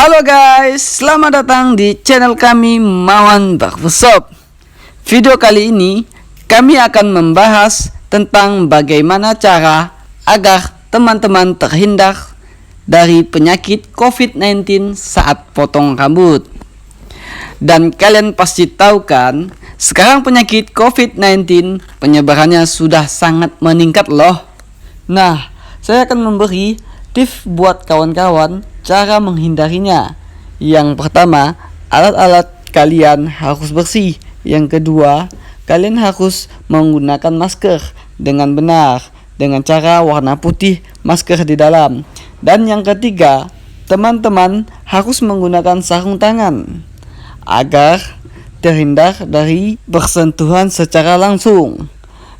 Halo guys, selamat datang di channel kami Mawan Barbershop. Video kali ini kami akan membahas tentang bagaimana cara agar teman-teman terhindar dari penyakit COVID-19 saat potong rambut. Dan kalian pasti tahu kan, sekarang penyakit COVID-19 penyebarannya sudah sangat meningkat loh. Nah, saya akan memberi tips buat kawan-kawan cara menghindarinya. Yang pertama, alat-alat kalian harus bersih. Yang kedua, kalian harus menggunakan masker dengan benar dengan cara warna putih masker di dalam. Dan yang ketiga, teman-teman harus menggunakan sarung tangan agar terhindar dari bersentuhan secara langsung.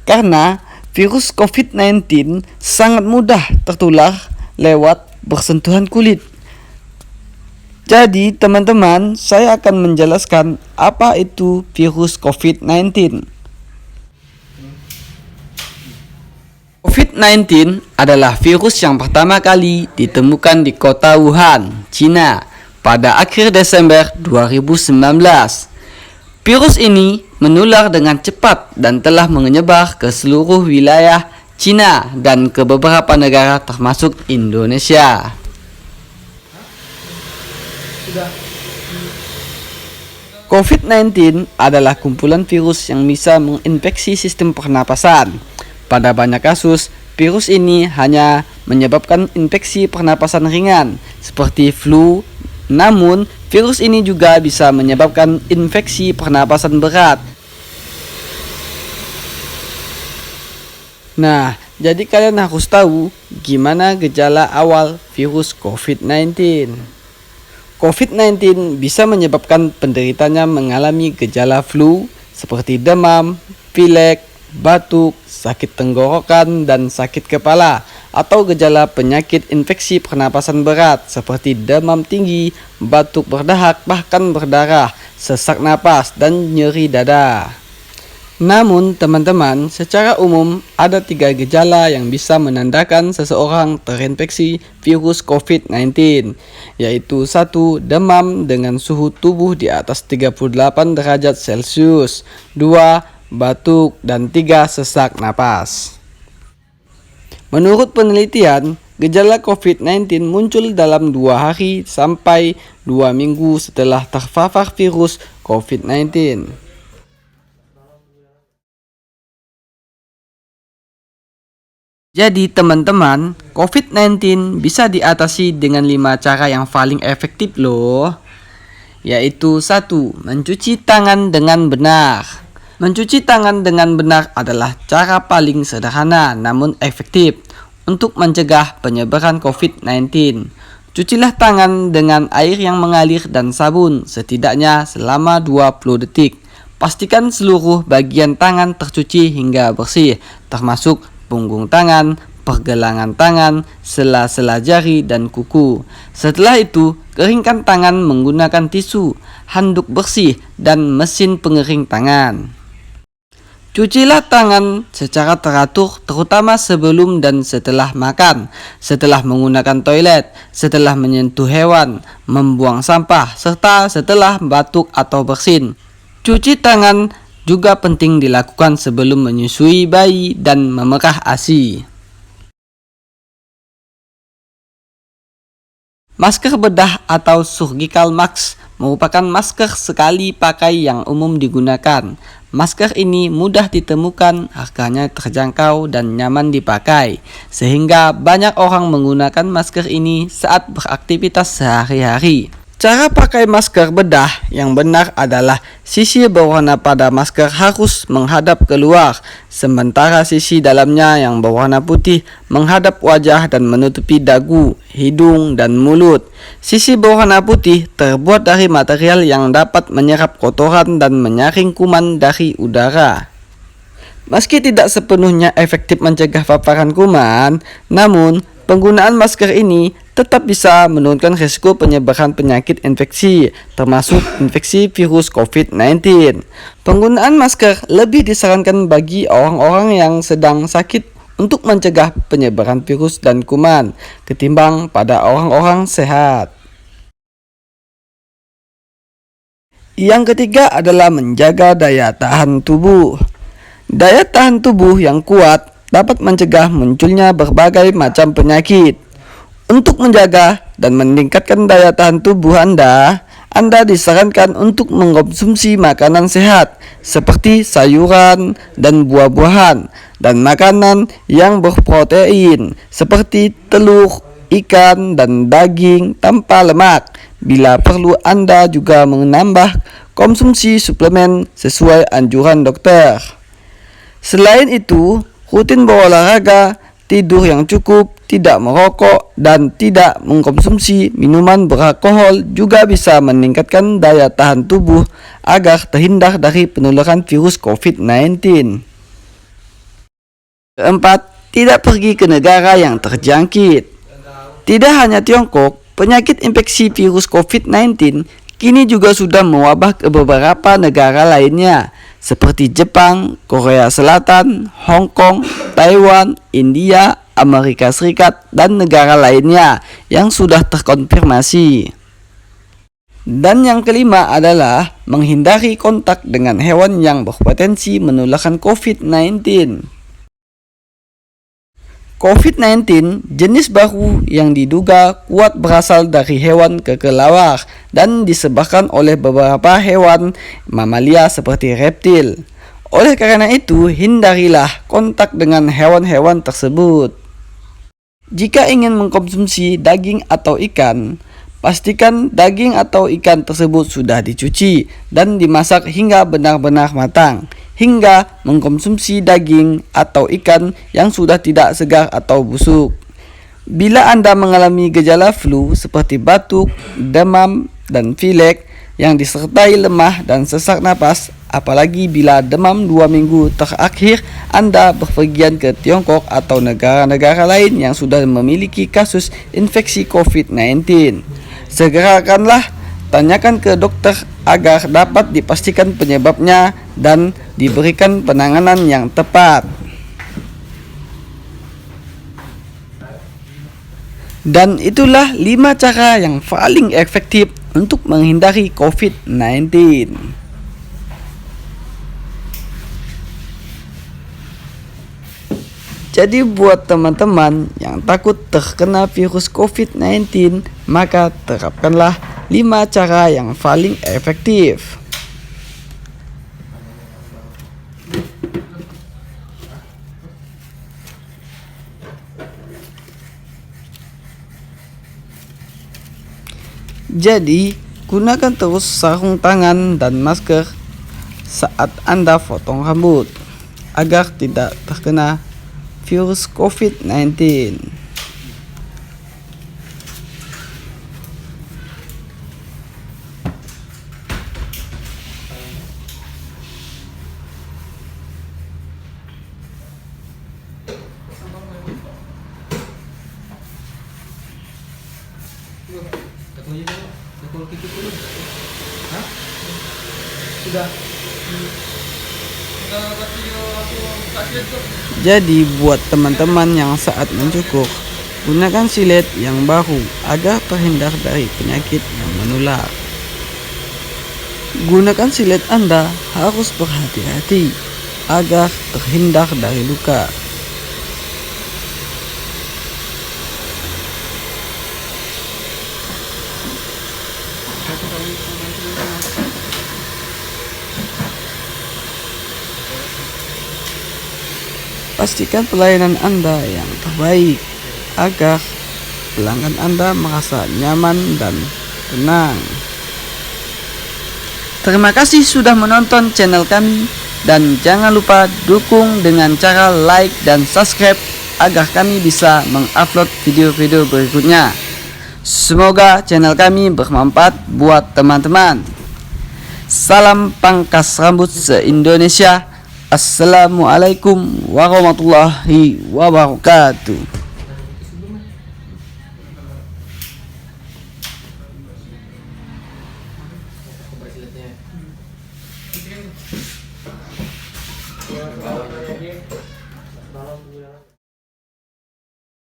Karena virus COVID-19 sangat mudah tertular lewat bersentuhan kulit. Jadi teman-teman, saya akan menjelaskan apa itu virus COVID-19. COVID-19 adalah virus yang pertama kali ditemukan di kota Wuhan, Cina pada akhir Desember 2019. Virus ini menular dengan cepat dan telah menyebar ke seluruh wilayah Cina dan ke beberapa negara termasuk Indonesia. COVID-19 adalah kumpulan virus yang bisa menginfeksi sistem pernapasan. Pada banyak kasus, virus ini hanya menyebabkan infeksi pernapasan ringan seperti flu. Namun, virus ini juga bisa menyebabkan infeksi pernapasan berat. Nah, jadi kalian harus tahu gimana gejala awal virus COVID-19. COVID-19 bisa menyebabkan penderitanya mengalami gejala flu seperti demam, pilek, batuk, sakit tenggorokan, dan sakit kepala, atau gejala penyakit infeksi pernapasan berat seperti demam tinggi, batuk berdahak, bahkan berdarah, sesak napas, dan nyeri dada. Namun teman-teman, secara umum ada 3 gejala yang bisa menandakan seseorang terinfeksi virus COVID-19, yaitu 1. Demam dengan suhu tubuh di atas 38 derajat Celcius, 2. Batuk, dan 3. Sesak napas. Menurut penelitian, gejala COVID-19 muncul dalam 2 hari sampai 2 minggu setelah terpapar virus COVID-19. Jadi teman-teman, COVID-19 bisa diatasi dengan 5 cara yang paling efektif loh. Yaitu 1. Mencuci tangan dengan benar. Mencuci tangan dengan benar adalah cara paling sederhana namun efektif untuk mencegah penyebaran COVID-19. Cucilah tangan dengan air yang mengalir dan sabun setidaknya selama 20 detik. Pastikan seluruh bagian tangan tercuci hingga bersih, termasuk punggung tangan, pergelangan tangan, sela-sela jari, dan kuku. Setelah itu, keringkan tangan menggunakan tisu, handuk bersih, dan mesin pengering tangan. Cucilah tangan secara teratur, terutama sebelum dan setelah makan, setelah menggunakan toilet, setelah menyentuh hewan, membuang sampah, serta setelah batuk atau bersin. Cuci tangan juga penting dilakukan sebelum menyusui bayi dan memerah ASI. Masker bedah atau surgical mask merupakan masker sekali pakai yang umum digunakan. Masker ini mudah ditemukan, harganya terjangkau dan nyaman dipakai, sehingga banyak orang menggunakan masker ini saat beraktivitas sehari-hari. Cara pakai masker bedah yang benar adalah sisi berwarna pada masker harus menghadap keluar, sementara sisi dalamnya yang berwarna putih menghadap wajah dan menutupi dagu, hidung, dan mulut. Sisi berwarna putih terbuat dari material yang dapat menyerap kotoran dan menyaring kuman dari udara. Meski tidak sepenuhnya efektif mencegah paparan kuman, namun penggunaan masker ini tetap bisa menurunkan risiko penyebaran penyakit infeksi, termasuk infeksi virus COVID-19. Penggunaan masker lebih disarankan bagi orang-orang yang sedang sakit untuk mencegah penyebaran virus dan kuman, ketimbang pada orang-orang sehat. Yang ketiga adalah menjaga daya tahan tubuh. Daya tahan tubuh yang kuat dapat mencegah munculnya berbagai macam penyakit. Untuk menjaga dan meningkatkan daya tahan tubuh Anda disarankan untuk mengkonsumsi makanan sehat seperti sayuran dan buah-buahan dan makanan yang berprotein seperti telur, ikan, dan daging tanpa lemak. Bila perlu, Anda juga menambah konsumsi suplemen sesuai anjuran dokter. Selain itu, rutin berolahraga, tidur yang cukup, tidak merokok, dan tidak mengkonsumsi minuman beralkohol juga bisa meningkatkan daya tahan tubuh agar terhindar dari penularan virus COVID-19. Keempat, tidak pergi ke negara yang terjangkit. Tidak hanya Tiongkok, penyakit infeksi virus COVID-19 kini juga sudah mewabah ke beberapa negara lainnya seperti Jepang, Korea Selatan, Hong Kong, Taiwan, India, Amerika Serikat, dan negara lainnya yang sudah terkonfirmasi. Dan yang kelima adalah menghindari kontak dengan hewan yang berpotensi menularkan COVID-19. COVID-19 jenis baru yang diduga kuat berasal dari hewan kelelawar dan disebarkan oleh beberapa hewan mamalia seperti reptil. Oleh karena itu, hindarilah kontak dengan hewan-hewan tersebut. Jika ingin mengkonsumsi daging atau ikan, pastikan daging atau ikan tersebut sudah dicuci dan dimasak hingga benar-benar matang. Hingga mengkonsumsi daging atau ikan yang sudah tidak segar atau busuk. Bila Anda mengalami gejala flu seperti batuk, demam, dan pilek yang disertai lemah dan sesak napas, apalagi bila demam 2 minggu terakhir Anda berpergian ke Tiongkok atau negara-negara lain yang sudah memiliki kasus infeksi COVID-19, segerakanlah tanyakan ke dokter agar dapat dipastikan penyebabnya dan diberikan penanganan yang tepat. Dan itulah 5 cara yang paling efektif untuk menghindari COVID-19. Jadi buat teman-teman yang takut terkena virus COVID-19, maka terapkanlah 5 cara yang paling efektif. Jadi, gunakan terus sarung tangan dan masker saat Anda potong rambut agar tidak terkena virus COVID-19. Jadi buat teman-teman yang saat mencukur, gunakan silet yang baru agar terhindar dari penyakit yang menular. Gunakan silet Anda harus berhati-hati agar terhindar dari luka. Pastikan pelayanan Anda yang terbaik agar pelanggan Anda merasa nyaman dan tenang. Terima kasih sudah menonton channel kami dan jangan lupa dukung dengan cara like dan subscribe agar kami bisa mengupload video-video berikutnya. Semoga channel kami bermanfaat buat teman-teman. Salam pangkas rambut se-Indonesia. Assalamualaikum warahmatullahi wabarakatuh.